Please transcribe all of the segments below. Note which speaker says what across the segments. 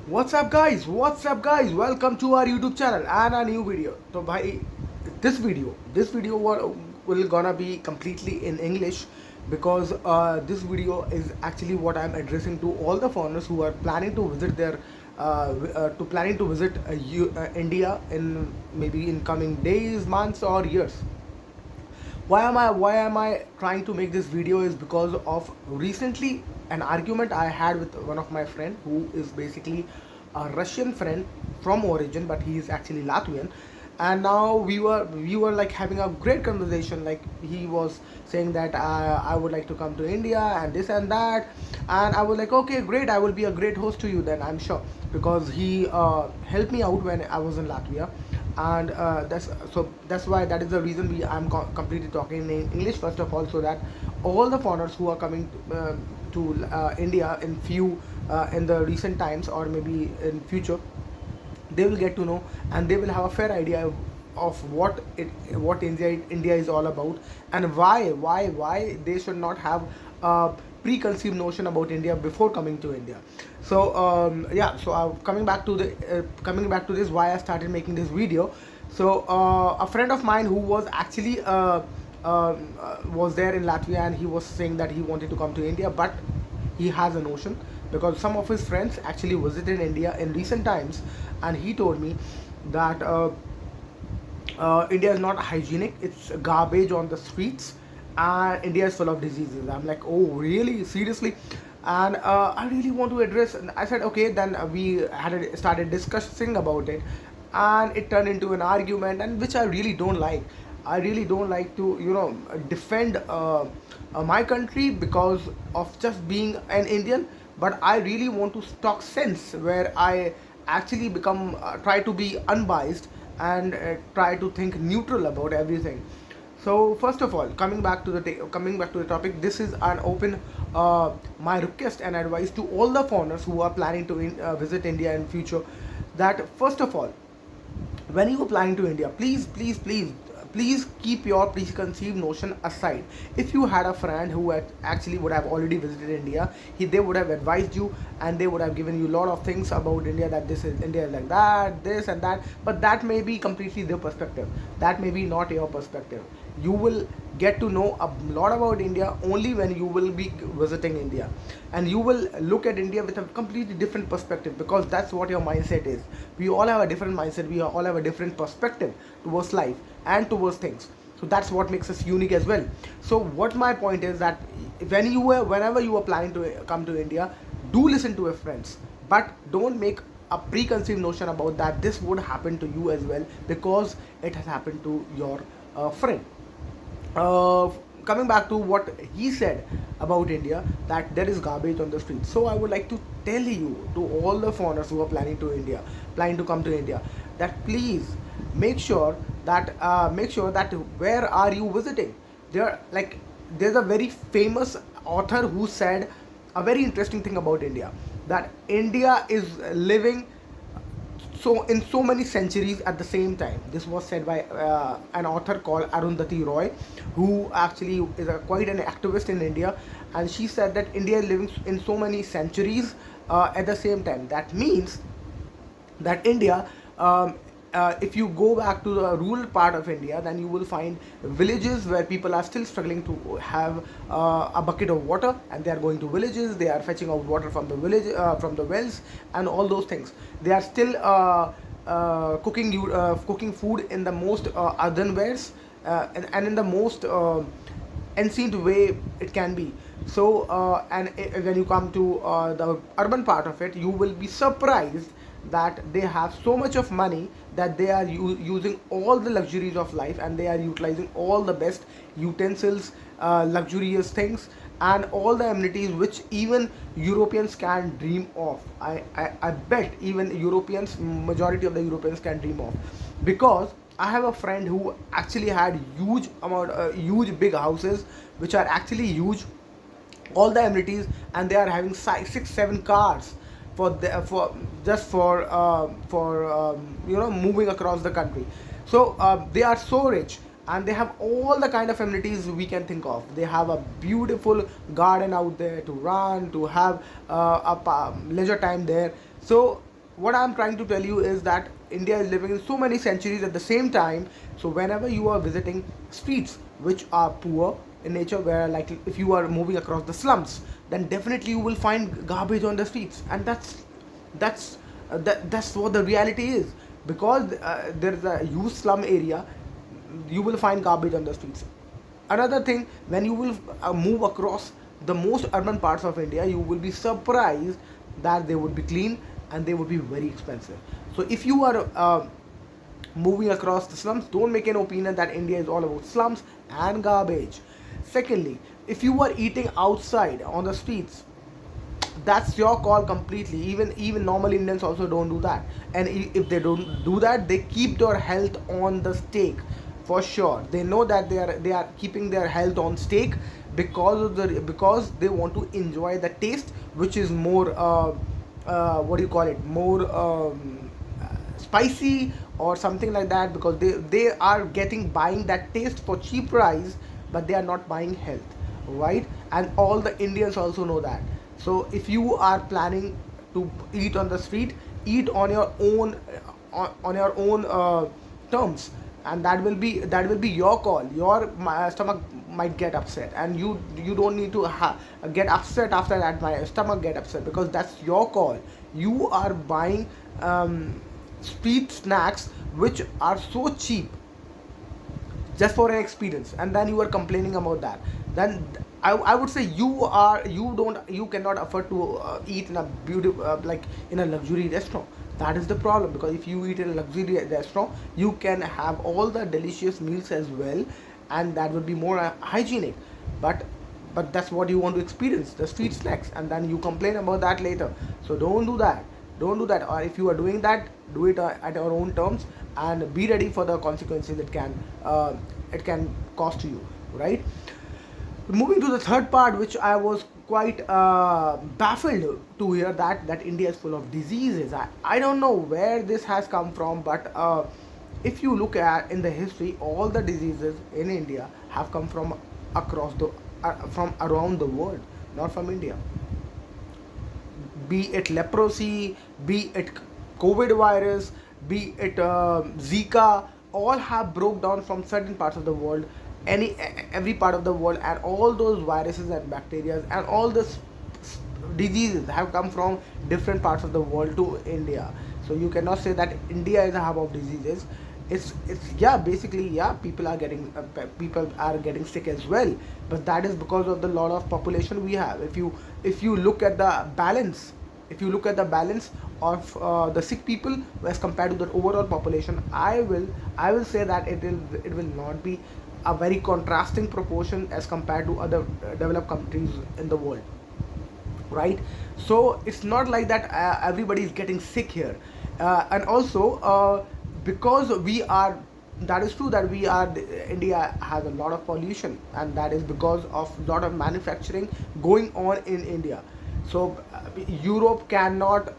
Speaker 1: What's up guys, welcome to our YouTube channel and a new video. So bhai, this video will gonna be completely in English because this video is actually what I'm addressing to all the foreigners who are planning to visit their India in maybe in coming days, months or years. Why am I trying to make this video is because of recently an argument I had with one of my friend who is basically a Russian friend from origin, but he is actually Latvian. And now we were like having a great conversation. Like he was saying that I would like to come to India and this and that, and I was like, okay, great, I will be a great host to you then, I'm sure, because he helped me out when I was in Latvia. And that's why that is the reason I'm completely talking in English first of all, so that all the foreigners who are coming to India in the recent times or maybe in future, they will get to know and they will have a fair idea of what India is all about, and why they should not have a preconceived notion about India before coming to India. So yeah, so coming back to this, why I started making this video. So a friend of mine who was actually was there in Latvia, and he was saying that he wanted to come to India, but he has a notion because some of his friends actually visited India in recent times, and he told me that India is not hygienic. It's garbage on the streets, and India is full of diseases. I'm like, oh, really? Seriously? And I really want to address. And I said, okay. Then started discussing about it, and it turned into an argument, and which I really don't like. I really don't like to, defend my country because of just being an Indian. But I really want to talk sense, where I actually become try to be unbiased and try to think neutral about everything. So first of all, coming back to the topic, this is an open my request and advice to all the foreigners who are planning to visit India in future. That first of all, when you are planning to India, please keep your preconceived notion aside. If you had a friend who actually would have already visited India, they would have advised you, and they would have given you a lot of things about India, that this is India is like that, this and that. But that may be completely their perspective. That may be not your perspective. You will get to know a lot about India only when you will be visiting India, and you will look at India with a completely different perspective, because that's what your mindset is. We all have a different mindset. We all have a different perspective towards life and towards things. So that's what makes us unique as well. So what my point is that whenever you are planning to come to India, do listen to your friends, but don't make a preconceived notion about that this would happen to you as well, because it has happened to your friend. uh, Coming back to what he said about India, that there is garbage on the streets. So I would like to tell you, to all the foreigners who are planning to come to India, that please make sure that where are you visiting? There's a very famous author who said a very interesting thing about India, that India is living so in so many centuries at the same time. This was said by an author called Arundhati Roy, who actually is quite an activist in India, and she said that India is living in so many centuries at the same time. That means that India, if you go back to the rural part of India, then you will find villages where people are still struggling to have a bucket of water, and they are going to villages. They are fetching out water from the village, from the wells, and all those things. They are still cooking food in the most earthenwares, and in the most ancient way it can be. So when you come to the urban part of it, you will be surprised that they have so much of money that they are using all the luxuries of life, and they are utilizing all the best utensils, luxurious things, and all the amenities which even Europeans can dream of. I bet even Europeans, majority of the Europeans can dream of, because I have a friend who actually had huge big houses, which are actually huge, all the amenities, and they are having 6 7 cars for just for moving across the country. So they are so rich, and they have all the kind of amenities we can think of. They have a beautiful garden out there to run, to have leisure time there. So what I'm trying to tell you is that India is living in so many centuries at the same time. So whenever you are visiting streets which are poor in nature, where like if you are moving across the slums, then definitely you will find garbage on the streets, and that's what the reality is. Because there is a huge slum area, you will find garbage on the streets. Another thing, when you will move across the most urban parts of India, you will be surprised that they would be clean and they would be very expensive. So if you are moving across the slums, don't make an opinion that India is all about slums and garbage. Secondly, if you are eating outside on the streets, that's your call completely. Even normal Indians also don't do that, and if they don't do that, they keep their health on the stake. For sure, they know that they are keeping their health on stake because they want to enjoy the taste, which is more what do you call it, more spicy or something like that, because they are getting buying that taste for cheap price, but they are not buying health, right? And all the Indians also know that. So if you are planning to eat on the street, eat on your own, on your own terms, and that will be your call. Your stomach might get upset, and you don't need to get upset after that my stomach get upset, because that's your call. You are buying street snacks which are so cheap just for an experience, and then you are complaining about that. Then I would say you cannot afford to eat in a beautiful like in a luxury restaurant. That is the problem, because if you eat in a luxury restaurant, you can have all the delicious meals as well, and that would be more hygienic. But but that's what you want to experience, the street snacks, and then you complain about that later. So don't do that. Don't do that. Or if you are doing that, do it at your own terms, and be ready for the consequences it can cost you, right? Moving to the third part, which I was quite baffled to hear that India is full of diseases. I don't know where this has come from, but if you look at in the history, all the diseases in India have come from across the from around the world, not from India. Be it leprosy, be it COVID virus, be it Zika, all have broke down from certain parts of the world, every part of the world, and all those viruses and bacteria and all this diseases have come from different parts of the world to India. So you cannot say that India is a hub of diseases. It's yeah, basically, yeah, people are getting sick as well, but that is because of the lot of population we have. If you look at the balance, if you look at the balance of the sick people as compared to the overall population, I will say that it will not be a very contrasting proportion as compared to other developed countries in the world, right? So it's not like that everybody is getting sick here. And also because we are that is true that we are India has a lot of pollution, and that is because of lot of manufacturing going on in India. So Europe cannot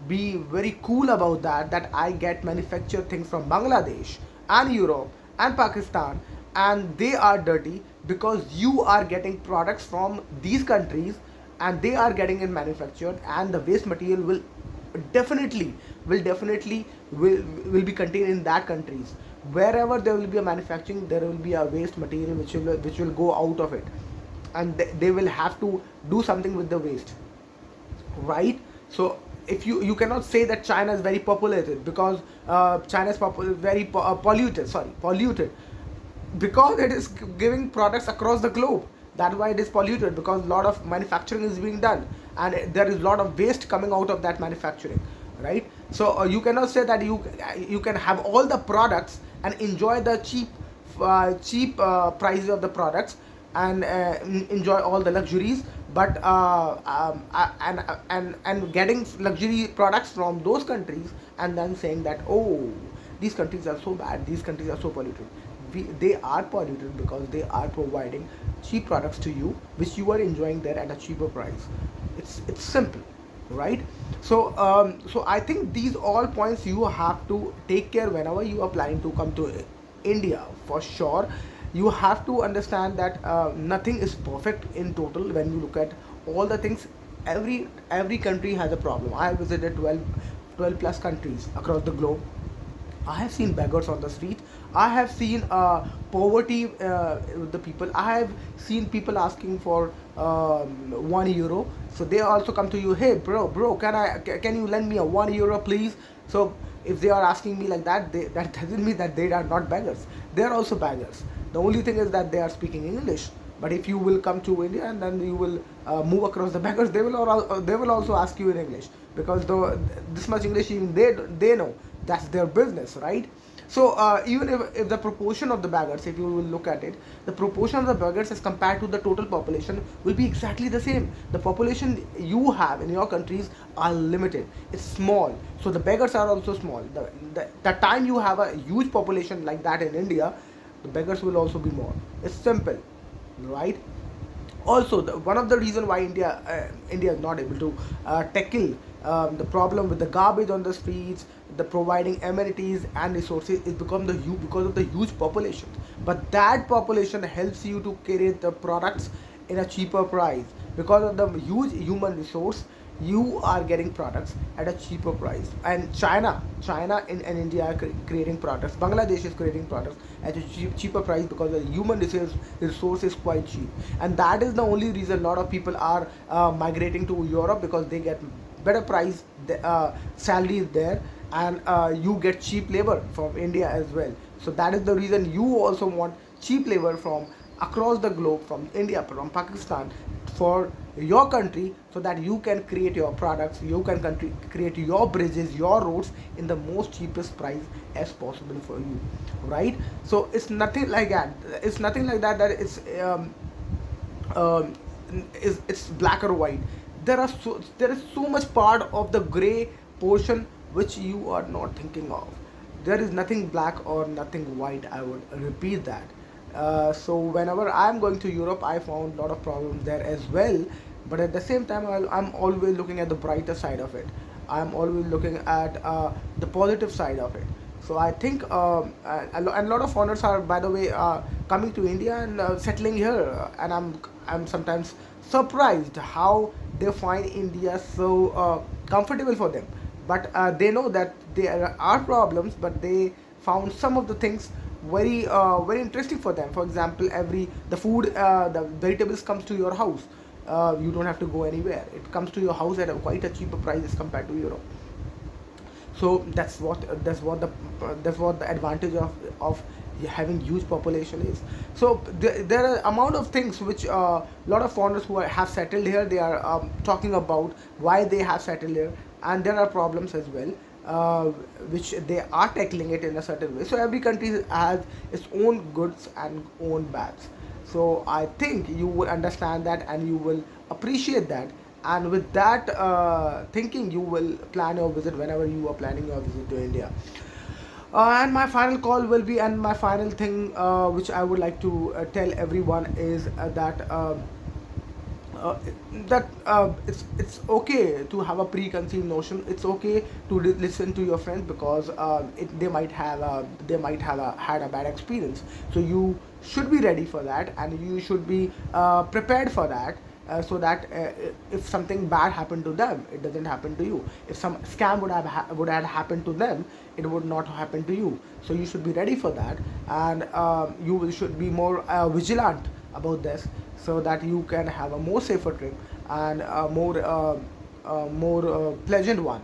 Speaker 1: be very cool about that I get manufactured things from Bangladesh and Europe and Pakistan, and they are dirty, because you are getting products from these countries, and they are getting it manufactured, and the waste material definitely definitely will be contained in that countries. Wherever there will be a manufacturing, there will be a waste material which will go out of it, and they will have to do something with the waste, right? So if you cannot say that China is very populated, because China is very polluted, sorry, polluted, because it is giving products across the globe. That's why it is polluted, because a lot of manufacturing is being done, and there is a lot of waste coming out of that manufacturing, right? So you cannot say that you can have all the products and enjoy the cheap prices of the products, and enjoy all the luxuries, but and getting luxury products from those countries, and then saying that, oh, these countries are so bad, these countries are so polluted. They are polluted because they are providing cheap products to you, which you are enjoying there at a cheaper price. It's simple, right? So I think these all points you have to take care whenever you are planning to come to India, for sure. You have to understand that nothing is perfect in total. When you look at all the things, every country has a problem. I visited 12 plus countries across the globe, I have seen beggars on the street. I have seen poverty with the people. I have seen people asking for 1 euro. So they also come to you, hey bro, can you lend me a 1 euro, please? So if they are asking me like that, that doesn't mean that they are not beggars. They are also beggars. The only thing is that they are speaking English. But if you will come to India and then you will move across the beggars, they will also ask you in English, because this much English even they know. That's their business, right? So even if the proportion of the beggars, if you will look at it, the proportion of the beggars as compared to the total population will be exactly the same. The population you have in your countries are limited. It's small. So the beggars are also small. The time you have a huge population like that in India, the beggars will also be more. It's simple, right? Also, one of the reason why India is not able to tackle the problem with the garbage on the streets, the providing amenities and resources, is because of the huge population. But that population helps you to create the products in a cheaper price. Because of the huge human resource, you are getting products at a cheaper price. And China and India are creating products. Bangladesh is creating products at a cheaper price because the human resource is quite cheap. And that is the only reason a lot of people are migrating to Europe, because they get better price, salaries there, and you get cheap labor from India as well. So that is the reason you also want cheap labor from across the globe, from India, from Pakistan, for your country, so that you can create your products, you can create your bridges, your roads in the most cheapest price as possible for you, right? So it's nothing like that. It's nothing like that, that um, it's black or white. There is so much part of the gray portion which you are not thinking of. There is nothing black or nothing white, I would repeat that. So whenever I'm going to Europe, I found a lot of problems there as well. But at the same time, I'm always looking at the brighter side of it. I'm always looking at the positive side of it. So I think and a lot of foreigners are, by the way, coming to India and settling here, and I'm sometimes surprised how they find India so comfortable for them. But they know that there are problems, but they found some of the things very interesting for them. For example, the food, the vegetables comes to your house. You don't have to go anywhere. It comes to your house at quite a cheaper price as compared to Europe. So that's what the advantage of having huge population is. So there are amount of things which a lot of foreigners who have settled here, they are talking about why they have settled here, and there are problems as well, uh, which they are tackling it in a certain way. So every country has its own goods and own bads. So I think you will understand that and you will appreciate that, and with that thinking, you will plan your visit whenever you are planning your visit to India. And my final call will be, and my final thing which I would like to tell everyone is uh, it's okay to have a preconceived notion. It's okay to listen to your friends, because they might have had a bad experience. So you should be ready for that, and you should be prepared for that, so that if something bad happened to them, it doesn't happen to you. If some scam would have happened to them, it would not happen to you. So you should be ready for that, and should be more vigilant about this, so that you can have a more safer trip and a more pleasant one.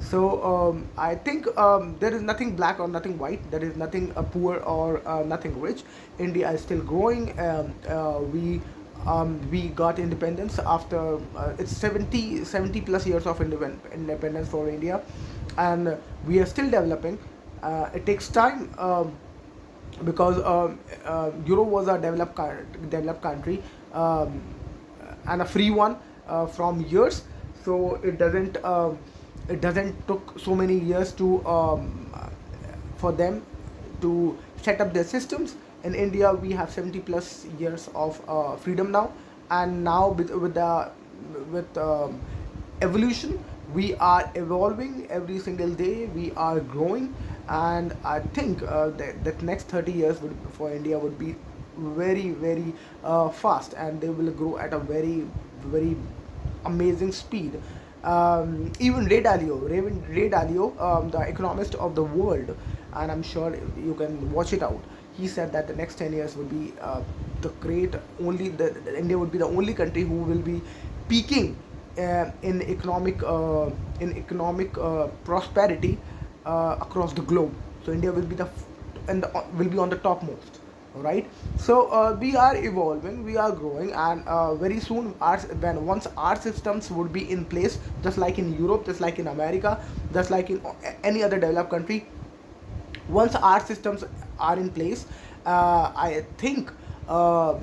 Speaker 1: So I think there is nothing black or nothing white. There is nothing poor or nothing rich. India is still growing. We got independence after it's 70 plus years of independence for India, and we are still developing. It takes time. Because Europe was a developed country, and a free one from years. So it doesn't took so many years to for them to set up their systems. In India, we have 70 plus years of freedom now, and now with evolution, we are evolving every single day. We are growing, and I think that next 30 years for India would be very fast, and they will grow at a very amazing speed. Even Ray Dalio, the economist of the world, and I'm sure you can watch it out. He said that the next 10 years will be the great only the India would be the only country who will be peaking in economic prosperity across the globe. So India will be will be on the topmost. All right. So we are evolving, we are growing, and very soon, when once our systems would be in place, just like in Europe, just like in America, just like in any other developed country, once our systems are in place, I think uh,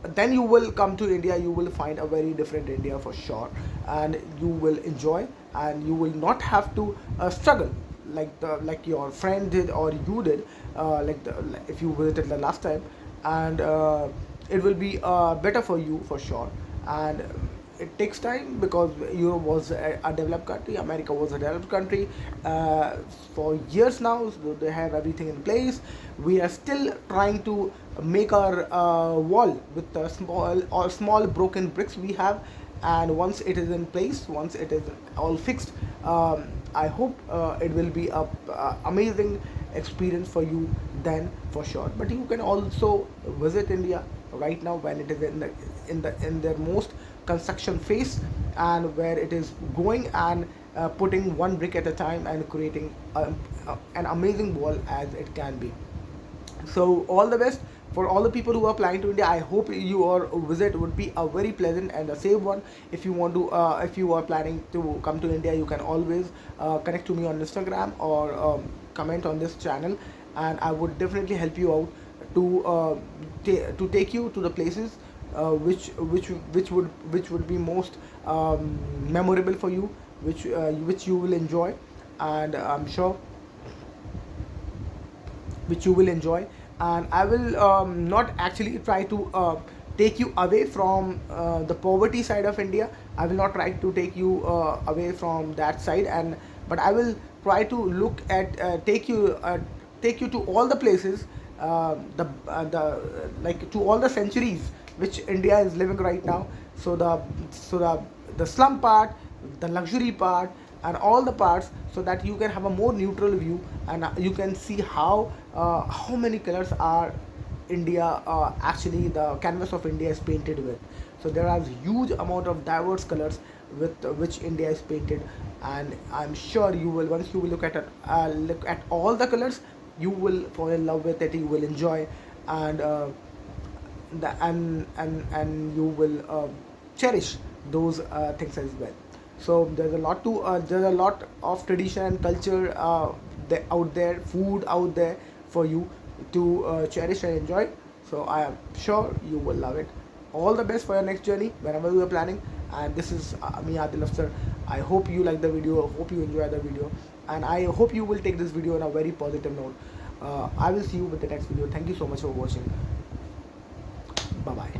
Speaker 1: then you will come to India, you will find a very different India for sure, and you will enjoy, and you will not have to struggle like your friend did or you did, if you visited the last time, and it will be better for you for sure. And it takes time because Europe was a developed country, America was a developed country uh, for years now. So they have everything in place. We are still trying to make our wall with the small broken bricks we have, and once it is in place, once it is all fixed, I hope it will be a amazing experience for you then for sure. But you can also visit India right now when it is in their most construction phase, and where it is going and putting one brick at a time and creating an amazing wall as it can be. So all the best for all the people who are planning to India. I hope your visit would be a very pleasant and a safe one. If you want to, if you are planning to come to India, you can always connect to me on Instagram or comment on this channel, and I would definitely help you out to to take you to the places which would be most memorable for you, which you will enjoy, and I'm sure which you will enjoy. And I will not actually try to take you away from the poverty side of India. I will not try to take you away from that side, and but I will try to look at take you to all the places, the like to all the centuries which India is living right now. So the slum part, the luxury part, and all the parts, so that you can have a more neutral view, and you can see how many colors are India, actually the canvas of India is painted with. So there are huge amount of diverse colors with which India is painted, and I'm sure you will, once you will look at all the colors, you will fall in love with it, you will enjoy, and and you will cherish those things as well. So there's a lot of tradition and culture out there, food out there for you to cherish and enjoy. So I am sure you will love it. All the best for your next journey whenever you are planning. And this is me, Adil Afsar. I hope you like the video, I hope you enjoy the video, and I hope you will take this video on a very positive note. I will see you with the next video. Thank you so much for watching. Bye bye.